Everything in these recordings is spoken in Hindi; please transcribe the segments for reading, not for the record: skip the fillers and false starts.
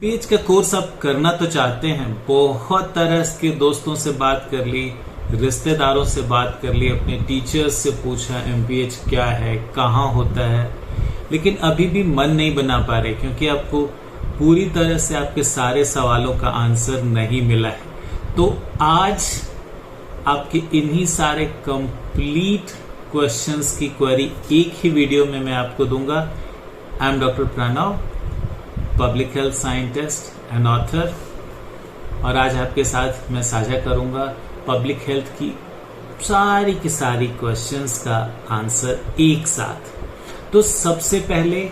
पेज का कोर्स आप करना तो चाहते हैं, बहुत तरह के दोस्तों से बात कर ली, रिश्तेदारों से बात कर ली, अपने टीचर्स से पूछा एमपीएच क्या है, कहाँ होता है, लेकिन अभी भी मन नहीं बना पा रहे क्योंकि आपको पूरी तरह से आपके सारे सवालों का आंसर नहीं मिला है। तो आज आपके इन्हीं सारे कंप्लीट क्वेश्चंस की क्वेरी एक ही वीडियो में मैं आपको दूंगा। I am doctor Pranav, public health scientist and author, और आज आपके साथ मैं साझा करूंगा पब्लिक हेल्थ की सारी क्वेश्चंस का आंसर एक साथ। तो सबसे पहले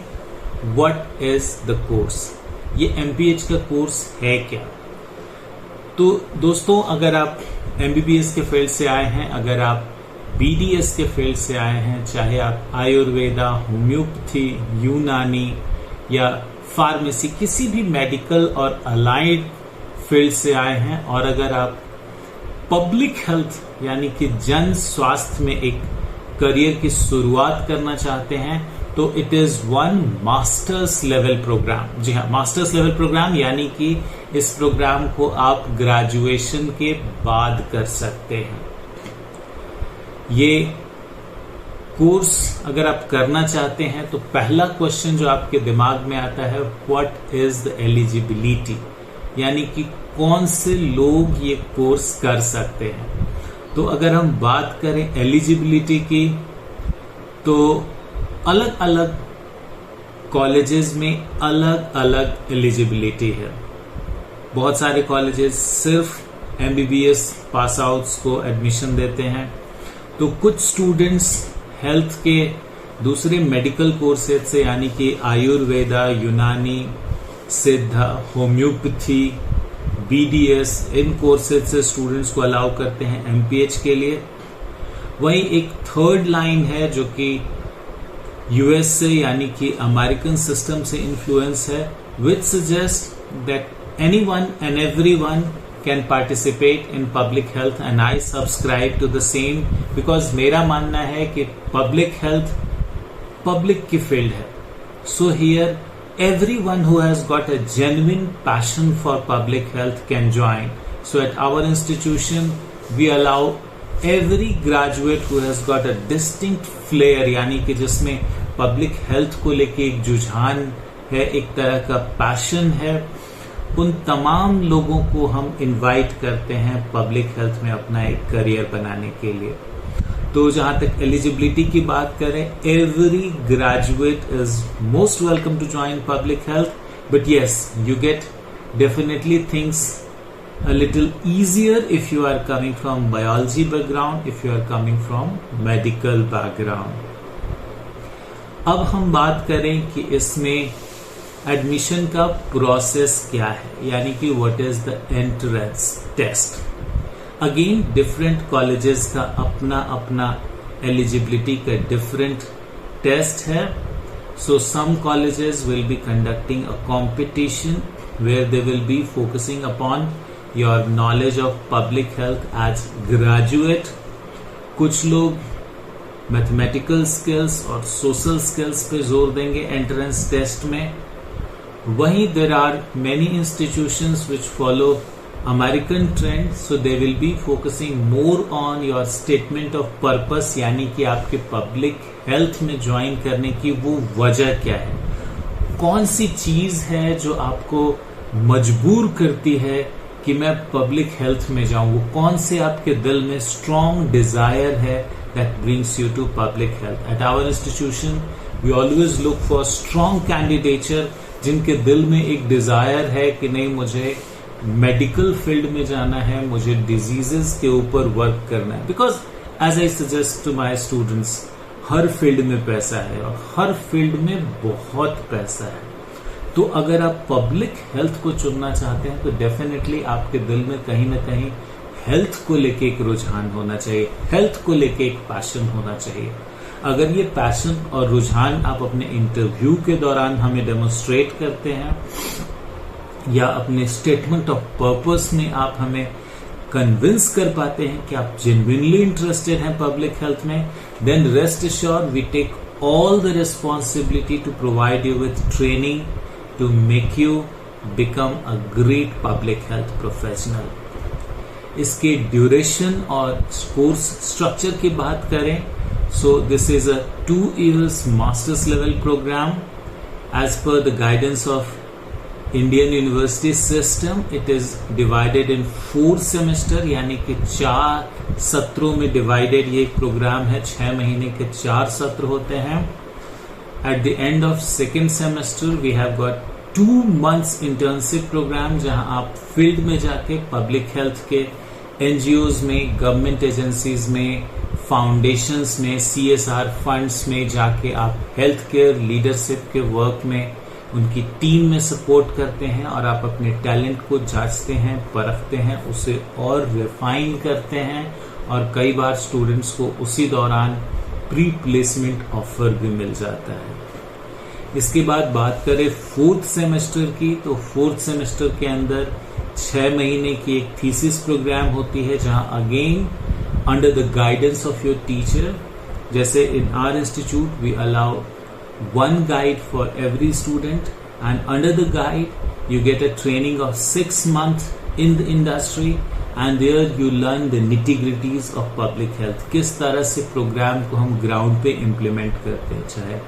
व्हाट इज द कोर्स, ये एमपीएच का कोर्स है क्या? तो दोस्तों, अगर आप एमबीबीएस के फील्ड से आए हैं, अगर आप बीडीएस के फील्ड से आए हैं, चाहे आप आयुर्वेदा, होम्योपैथी, यूनानी या फार्मेसी, किसी भी मेडिकल और अलाइड फील्ड से आए हैं, और अगर आप पब्लिक हेल्थ यानी कि जन स्वास्थ्य में एक करियर की शुरुआत करना चाहते हैं, तो it is one masters level program. जी हाँ, मास्टर्स लेवल प्रोग्राम, यानी कि इस प्रोग्राम को आप ग्रेजुएशन के बाद कर सकते हैं। ये कोर्स अगर आप करना चाहते हैं तो पहला क्वेश्चन जो आपके दिमाग में आता है, व्हाट इज द एलिजिबिलिटी, यानी कि कौन से लोग ये कोर्स कर सकते हैं। तो अगर हम बात करें एलिजिबिलिटी की, तो अलग अलग कॉलेजेस में अलग अलग एलिजिबिलिटी है। बहुत सारे कॉलेजेस सिर्फ एमबीबीएस पास आउट्स को एडमिशन देते हैं, तो कुछ स्टूडेंट्स हेल्थ के दूसरे मेडिकल कोर्सेज से, यानी कि आयुर्वेदा, यूनानी, सिद्धा, होम्योपैथी, बीडीएस, इन कोर्सेज से स्टूडेंट्स को अलाउ करते हैं एमपीएच के लिए। वहीं एक थर्ड लाइन है जो कि यूएस से, यानी कि अमेरिकन सिस्टम से इन्फ्लुएंस है, विच suggest that anyone and everyone can participate in public health, and I subscribe to the same because मेरा मानना है कि public health public की field है। So here everyone who has got a genuine passion for public health can join. So at our institution we allow every graduate who has got a distinct flair, यानी कि जिसमें public health को लेके एक रुझान है, एक तरह का passion है, उन तमाम लोगों को हम इनवाइट करते हैं पब्लिक हेल्थ में अपना एक करियर बनाने के लिए। तो जहां तक एलिजिबिलिटी की बात करें, every graduate is most welcome to join public health, but yes, you get definitely things a little easier if you are coming from biology background, if you are coming from medical background। अब हम बात करें कि इसमें एडमिशन का प्रोसेस क्या है, यानी कि what is the entrance test. Again different colleges का अपना अपना एलिजिबिलिटी का डिफरेंट टेस्ट है। So some colleges will be conducting a competition where they will be focusing upon your knowledge of public health as graduate. कुछ लोग मैथमेटिकल स्किल्स और सोशल स्किल्स पे जोर देंगे एंट्रेंस टेस्ट में। वहीं there are many institutions which follow American trend, so they will be focusing more on your statement of purpose, यानी कि आपके पब्लिक हेल्थ में ज्वाइन करने की वो वजह क्या है, कौन सी चीज है जो आपको मजबूर करती है कि मैं पब्लिक हेल्थ में जाऊं, वो कौन से आपके दिल में स्ट्रॉन्ग डिजायर है that brings you to public health। At our institution we always look for strong candidature जिनके दिल में एक डिजायर है कि नहीं, मुझे मेडिकल फील्ड में जाना है, मुझे डिजीजेस के ऊपर वर्क करना है। Because as I suggest to my students, हर फील्ड में पैसा है और हर फील्ड में बहुत पैसा है। तो अगर आप पब्लिक हेल्थ को चुनना चाहते हैं तो डेफिनेटली आपके दिल में कहीं ना कहीं हेल्थ को लेके एक रुझान होना चाहिए, हेल्थ को लेके एक पैशन होना चाहिए। अगर ये पैशन और रुझान आप अपने इंटरव्यू के दौरान हमें डेमोन्स्ट्रेट करते हैं या अपने स्टेटमेंट ऑफ पर्पस में आप हमें कन्विंस कर पाते हैं कि आप जेन्युइनली इंटरेस्टेड हैं पब्लिक हेल्थ में, then rest assured we take all the responsibility to provide you with training to make you become a great public health professional. इसके ड्यूरेशन और कोर्स स्ट्रक्चर की बात करें, so this is a 2 years master's level program as per the guidance of Indian University system. It is divided in 4 semester, यानी कि 4 सत्रों में डिवाइडेड ये प्रोग्राम है. 6 महीने के 4 सत्र होते हैं. At the end of second semester we have got 2 months internship program, जहां आप फील्ड में जाके पब्लिक हेल्थ के NGOs में, गवर्नमेंट एजेंसीज में, फाउंडेशंस में, CSR फंड्स में जाके आप हेल्थ केयर लीडरशिप के वर्क में उनकी टीम में सपोर्ट करते हैं और आप अपने टैलेंट को जांचते हैं, परखते हैं, उसे और रिफाइन करते हैं और कई बार स्टूडेंट्स को उसी दौरान प्री प्लेसमेंट ऑफर भी मिल जाता है. इसके बाद बात करें 4th सेमेस्टर की, तो 4th सेमेस्टर के अंदर 6 महीने की एक थीसिस प्रोग्राम होती है, जहां again under the guidance of your teacher, जैसे in our institute we allow 1 guide for every student, and under the guide you get a training of 6 months in the industry, and there you learn the nitty-gritties of public health. किस तरह से प्रोग्राम को हम ग्राउंड पे इम्प्लीमेंट करते हैं, चाहे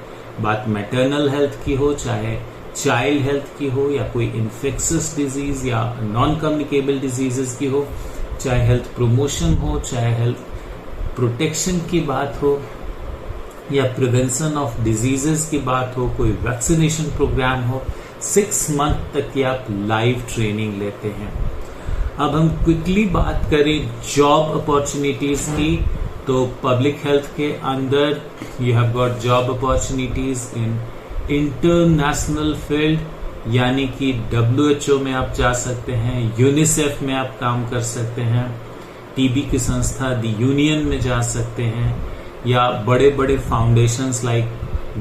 बात मैटरनल हेल्थ की हो, चाहे चाइल्ड हेल्थ की हो, या कोई इन्फेक्शियस डिजीज या नॉन कम्युनिकेबल डिजीजेस की हो, चाहे हेल्थ प्रमोशन हो, चाहे हेल्थ प्रोटेक्शन की बात हो, या प्रिवेंशन ऑफ डिजीजेस की बात हो, कोई वैक्सीनेशन प्रोग्राम हो. 6 मंथ तक की आप लाइव ट्रेनिंग लेते हैं. अब हम क्विकली बात करें जॉब अपॉर्चुनिटीज की, तो पब्लिक हेल्थ के अंदर you have got job opportunities in international field, यानी कि WHO में आप जा सकते हैं, यूनिसेफ में आप काम कर सकते हैं, टीबी की संस्था दी यूनियन में जा सकते हैं, या बड़े बड़े foundations like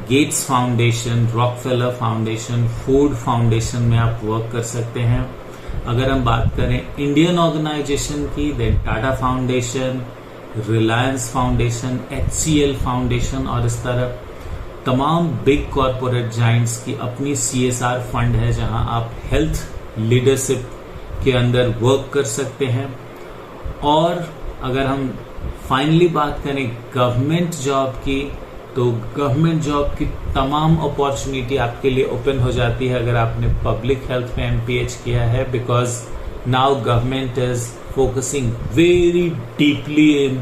Gates foundation, Rockefeller foundation, Ford foundation में आप वर्क कर सकते हैं. अगर हम बात करें इंडियन ऑर्गेनाइजेशन की, then Tata foundation, Reliance foundation, HCL foundation और इस तरह तमाम बिग कॉरपोरेट जाइंट्स की अपनी CSR फंड है, जहां आप हेल्थ लीडरशिप के अंदर वर्क कर सकते हैं. और अगर हम फाइनली बात करें गवर्नमेंट जॉब की, तो गवर्नमेंट जॉब की तमाम अपॉर्चुनिटी आपके लिए ओपन हो जाती है अगर आपने पब्लिक हेल्थ में MPH किया है, because now government is focusing very deeply in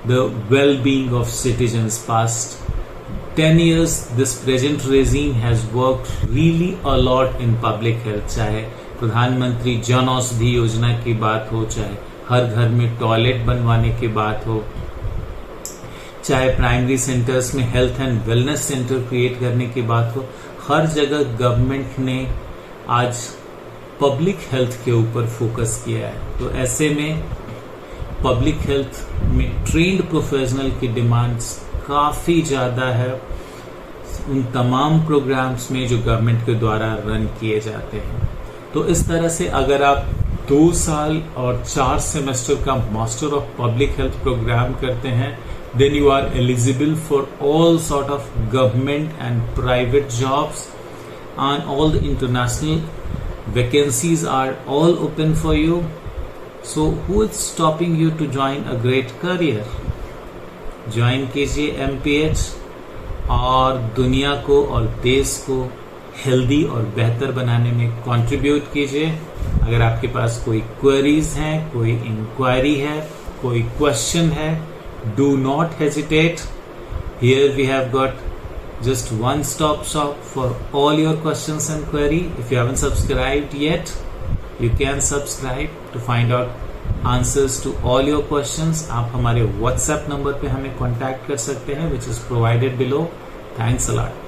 the well being of citizens. Past 10 years this present regime has worked really a lot in public health. चाहे प्रधानमंत्री जन औषधि योजना की बात हो, चाहे हर घर में टॉयलेट बनवाने की बात हो, चाहे प्राइमरी सेंटर्स में health and wellness centre create करने की बात हो, हर जगह गवर्नमेंट ने आज पब्लिक हेल्थ के ऊपर फोकस किया है. तो ऐसे में पब्लिक हेल्थ में ट्रेन्ड प्रोफेशनल की डिमांड्स काफी ज्यादा है उन तमाम प्रोग्राम्स में जो गवर्नमेंट के द्वारा रन किए जाते हैं. तो इस तरह से अगर आप 2 साल और 4 सेमेस्टर का master of public health programme करते हैं, then you are eligible for all sort of government and private jobs, and all the international vacancies are all open for you. So who is stopping you to join a great career? Join कीजिए MPH और दुनिया को और देश को हेल्दी और बेहतर बनाने में कंट्रीब्यूट कीजिए. अगर आपके पास कोई क्वेरीज हैं, कोई इंक्वायरी है, कोई क्वेश्चन है, do not hesitate. Here we have got just one stop shop for all your questions and query. If you haven't subscribed yet, you can subscribe to find out answers to all your questions. आप हमारे WhatsApp नंबर पे हमें कांटेक्ट कर सकते हैं, which is provided below. Thanks a lot.